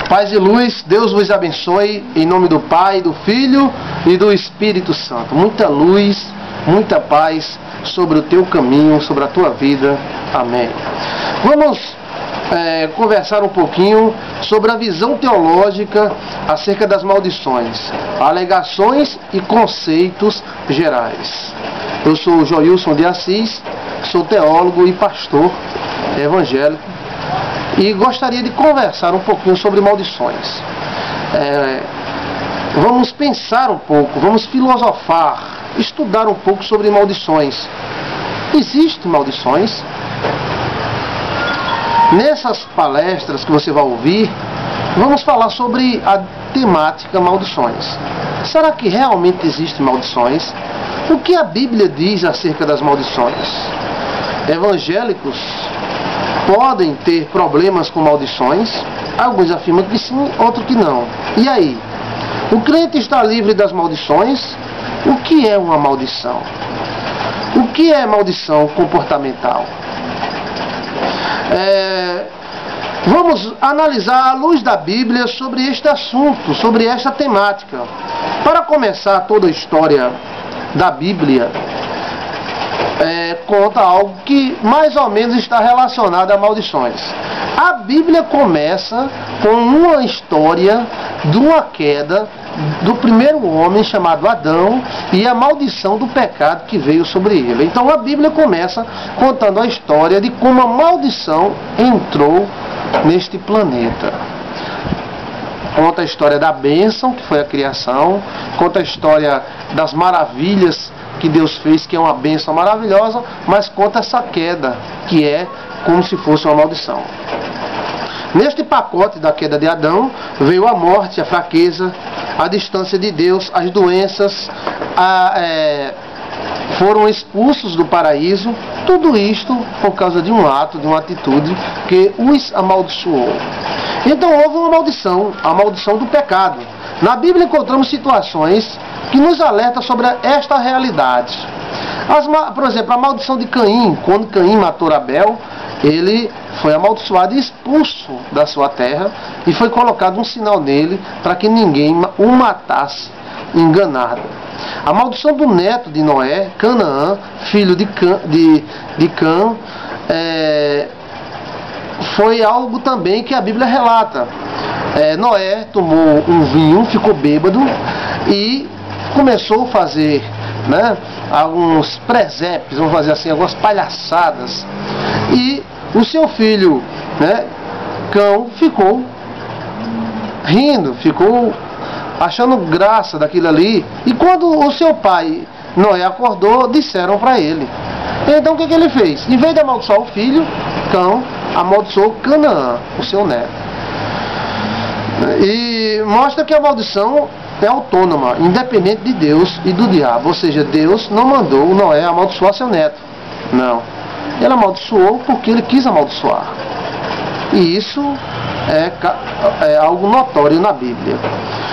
Paz e luz, Deus vos abençoe, em nome do Pai, do Filho e do Espírito Santo. Muita luz, muita paz sobre o teu caminho, sobre a tua vida. Amém. Vamos conversar um pouquinho sobre a visão teológica acerca das maldições, alegações e conceitos gerais. Eu sou o Joilson de Assis, sou teólogo e pastor evangélico e gostaria de conversar um pouquinho sobre maldições. Vamos pensar um pouco, vamos filosofar, estudar um pouco sobre maldições. Existem maldições? Nessas palestras que você vai ouvir, vamos falar sobre a temática maldições. Será que realmente existem maldições? O que a Bíblia diz acerca das maldições? Evangélicos podem ter problemas com maldições? Alguns afirmam que sim, outros que não. E aí? O crente está livre das maldições? O que é uma maldição? O que é maldição comportamental? Vamos analisar à luz da Bíblia sobre este assunto, sobre esta temática. Para começar, toda a história da Bíblia conta algo que mais ou menos está relacionado a maldições. A Bíblia começa com uma história de uma queda do primeiro homem chamado Adão e a maldição do pecado que veio sobre ele. Então a Bíblia começa contando a história de como a maldição entrou neste planeta. Conta a história da bênção, que foi a criação, conta a história das maravilhas que Deus fez, que é uma bênção maravilhosa, mas conta essa queda, que é como se fosse uma maldição. Neste pacote da queda de Adão, veio a morte, a fraqueza, a distância de Deus, as doenças, foram expulsos do paraíso, tudo isto por causa de um ato, de uma atitude que os amaldiçoou. Então houve uma maldição, a maldição do pecado. Na Bíblia encontramos situações que nos alertam sobre esta realidade. Por exemplo, a maldição de Caim, quando Caim matou Abel, ele foi amaldiçoado e expulso da sua terra e foi colocado um sinal nele para que ninguém o matasse enganado. A maldição do neto de Noé, Canaã, filho de Cã, foi algo também que a Bíblia relata. Noé tomou um vinho, ficou bêbado e começou a fazer alguns presépios, vamos fazer assim, algumas palhaçadas. E o seu filho, Cão, ficou rindo, ficou achando graça daquilo ali. E quando o seu pai, Noé, acordou, disseram para ele. Então o que ele fez? Em vez de amaldiçoar o filho, Cão, amaldiçoou Canaã, o seu neto. E mostra que a maldição é autônoma, independente de Deus e do diabo. Ou seja, Deus não mandou Noé amaldiçoar seu neto. Não. Ele amaldiçoou porque ele quis amaldiçoar. E isso é algo notório na Bíblia.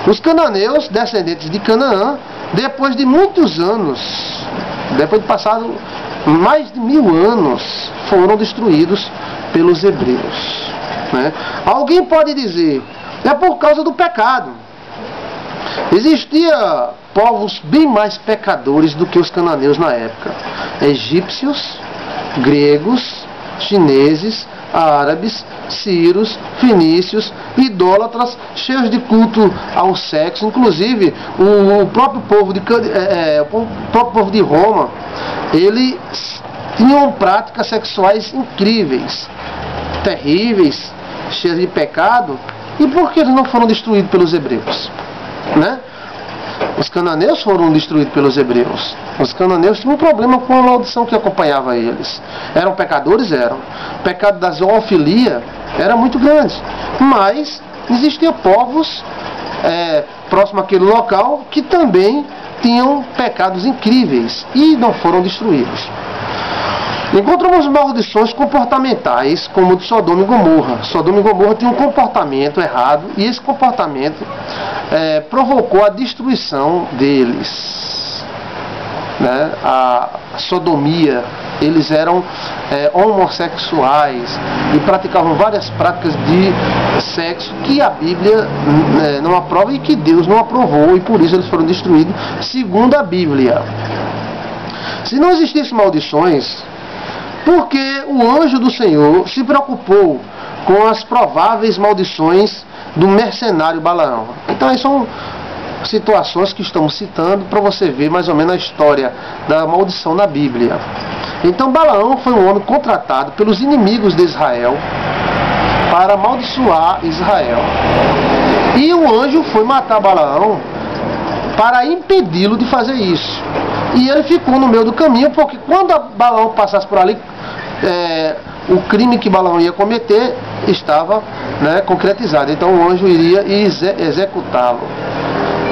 Os cananeus, descendentes de Canaã, depois de muitos anos, depois de passado mais de 1000 anos, foram destruídos pelos hebreus. Alguém pode dizer, é por causa do pecado. Existia povos bem mais pecadores do que os cananeus na época. Egípcios, gregos, chineses, árabes, sírios, fenícios, idólatras, cheios de culto ao sexo. Inclusive, o próprio povo de Roma, eles tinham práticas sexuais incríveis, terríveis, cheias de pecado. E por que eles não foram destruídos pelos hebreus? Os cananeus foram destruídos pelos hebreus. Os cananeus tinham um problema com a maldição que acompanhava eles. Eram pecadores? Eram. O pecado da zoofilia era muito grande. Mas existiam povos próximos àquele local que também tinham pecados incríveis e não foram destruídos. Encontramos maldições comportamentais, como o de Sodoma e Gomorra. Sodoma e Gomorra tinham um comportamento errado e esse comportamento provocou a destruição deles. A sodomia, eles eram homossexuais e praticavam várias práticas de sexo que a Bíblia não aprova e que Deus não aprovou, e por isso eles foram destruídos, segundo a Bíblia. Se não existissem maldições, por que o anjo do Senhor se preocupou com as prováveis maldições do mercenário Balaão? Então, aí são situações que estamos citando para você ver mais ou menos a história da maldição na Bíblia. Então, Balaão foi um homem contratado pelos inimigos de Israel para amaldiçoar Israel. E o anjo foi matar Balaão para impedi-lo de fazer isso. E ele ficou no meio do caminho, porque quando Balaão passasse por ali, o crime que Balaão ia cometer estava concretizado. Então o anjo iria executá-lo.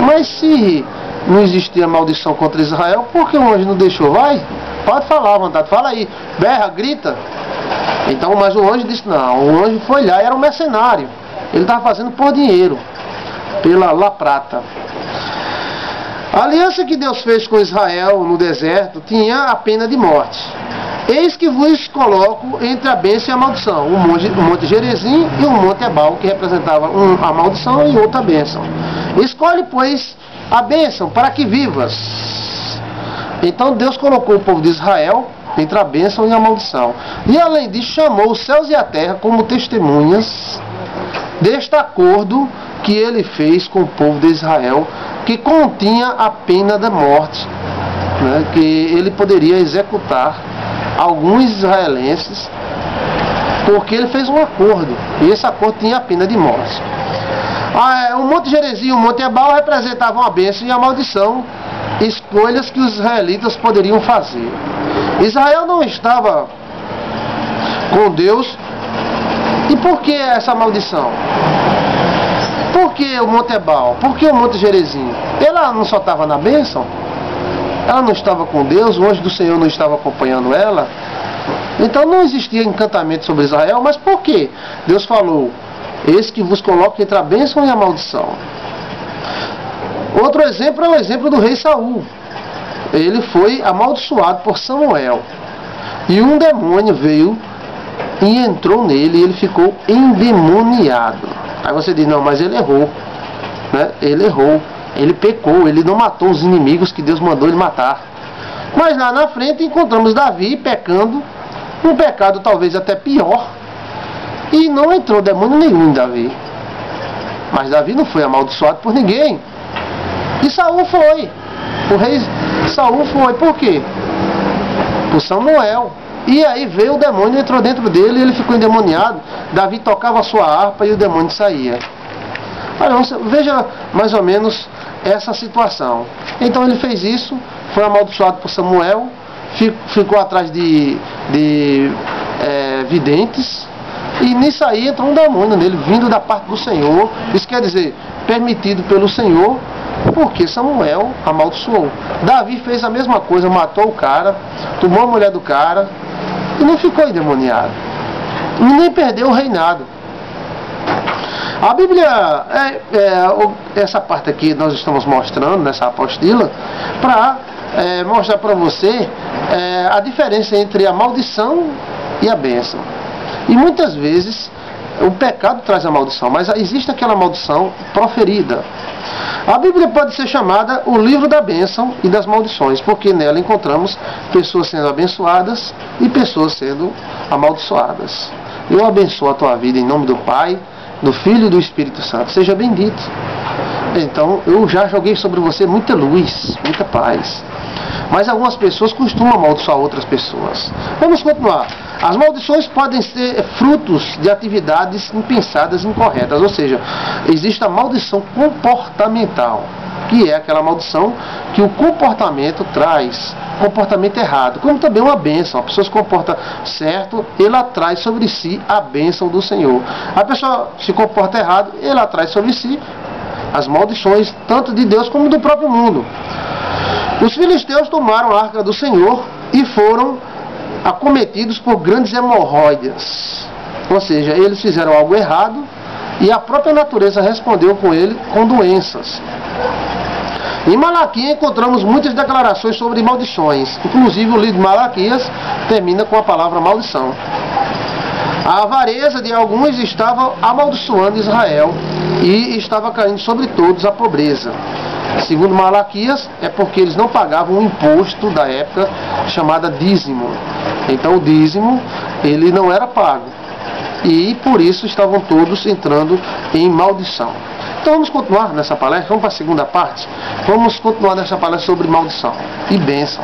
Mas se não existia maldição contra Israel, por que o anjo não deixou? Vai, pode falar à vontade, fala aí, berra, grita. Então, mas o anjo disse não, o anjo foi lá, era um mercenário. Ele estava fazendo por dinheiro, pela La Prata. A aliança que Deus fez com Israel no deserto tinha a pena de morte. Eis que vos coloco entre a bênção e a maldição, o monte Gerizim e o monte Ebal, que representava a maldição e outra bênção. Escolhe, pois, a bênção para que vivas. Então Deus colocou o povo de Israel entre a bênção e a maldição. E além disso, chamou os céus e a terra como testemunhas deste acordo que ele fez com o povo de Israel, que continha a pena da morte, que ele poderia executar alguns israelenses, porque ele fez um acordo, e esse acordo tinha a pena de morte. O monte Gerizim e o monte Ebal representavam a bênção e a maldição, escolhas que os israelitas poderiam fazer. Israel não estava com Deus. E por que essa maldição? Por que o monte Ebal? Por que o monte Gerizim? Ela não só estava na bênção? Ela não estava com Deus? O anjo do Senhor não estava acompanhando ela? Então não existia encantamento sobre Israel. Mas por quê? Deus falou: eis que vos coloco entre a bênção e a maldição. Outro exemplo é o exemplo do rei Saul. Ele foi amaldiçoado por Samuel. E um demônio veio e entrou nele, e ele ficou endemoniado. Aí você diz, não, mas ele errou. Ele errou. Ele pecou, ele não matou os inimigos que Deus mandou ele matar. Mas lá na frente encontramos Davi pecando, um pecado talvez até pior, e não entrou demônio nenhum em Davi. Mas Davi não foi amaldiçoado por ninguém. E Saul foi. O rei Saul foi. Por quê? Por Samuel. E aí veio o demônio, entrou dentro dele e ele ficou endemoniado. Davi tocava a sua harpa e o demônio saía. Veja mais ou menos essa situação. Então ele fez isso, foi amaldiçoado por Samuel, ficou atrás de videntes, e nisso aí entrou um demônio nele, vindo da parte do Senhor. Isso quer dizer, permitido pelo Senhor, porque Samuel amaldiçoou. Davi fez a mesma coisa, matou o cara, tomou a mulher do cara, e não ficou endemoniado, e nem perdeu o reinado. A Bíblia, essa parte aqui nós estamos mostrando nessa apostila, para mostrar para você a diferença entre a maldição e a bênção. E muitas vezes o pecado traz a maldição, mas existe aquela maldição proferida. A Bíblia pode ser chamada o livro da bênção e das maldições, porque nela encontramos pessoas sendo abençoadas e pessoas sendo amaldiçoadas. Eu abençoo a tua vida em nome do Pai, do Filho e do Espírito Santo. Seja bendito. Então, eu já joguei sobre você muita luz, muita paz. Mas algumas pessoas costumam amaldiçoar outras pessoas. Vamos continuar. As maldições podem ser frutos de atividades impensadas, incorretas. Ou seja, existe a maldição comportamental, que é aquela maldição que o comportamento traz, comportamento errado, como também uma bênção. A pessoa se comporta certo, ela traz sobre si a bênção do Senhor. A pessoa se comporta errado, ela traz sobre si as maldições, tanto de Deus como do próprio mundo. Os filisteus tomaram a arca do Senhor e foram acometidos por grandes hemorroidas. Ou seja, eles fizeram algo errado e a própria natureza respondeu com ele com doenças. Em Malaquias encontramos muitas declarações sobre maldições. Inclusive o livro de Malaquias termina com a palavra maldição. A avareza de alguns estava amaldiçoando Israel e estava caindo sobre todos a pobreza. Segundo Malaquias, é porque eles não pagavam o imposto da época chamada dízimo. Então o dízimo ele não era pago e por isso estavam todos entrando em maldição. Então vamos continuar nessa palestra, vamos para a segunda parte. Vamos continuar nessa palestra sobre maldição e bênção.